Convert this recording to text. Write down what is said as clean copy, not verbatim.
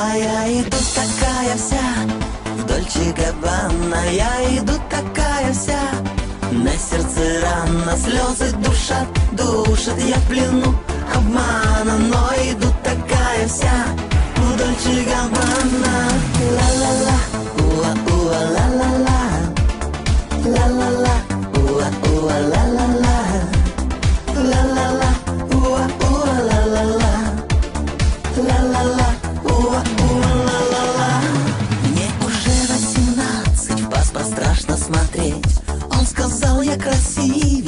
А я иду такая вся в Дольче Габбана, я иду такая вся. На сердце рана, слезы душат, душат, я в плену обмана, но иду такая вся в Дольче Габбана. Ла-ла-ла, уа-уа, ла-ла-ла, ла-ла-ла, уа-уа, ла-ла-ла, ла-ла-ла, уа-уа, ла-ла-ла, ла-ла-ла, уа-уа, ла-ла-ла. Мне уже 18, в паспорт страшно смотреть. Он сказал, я красив.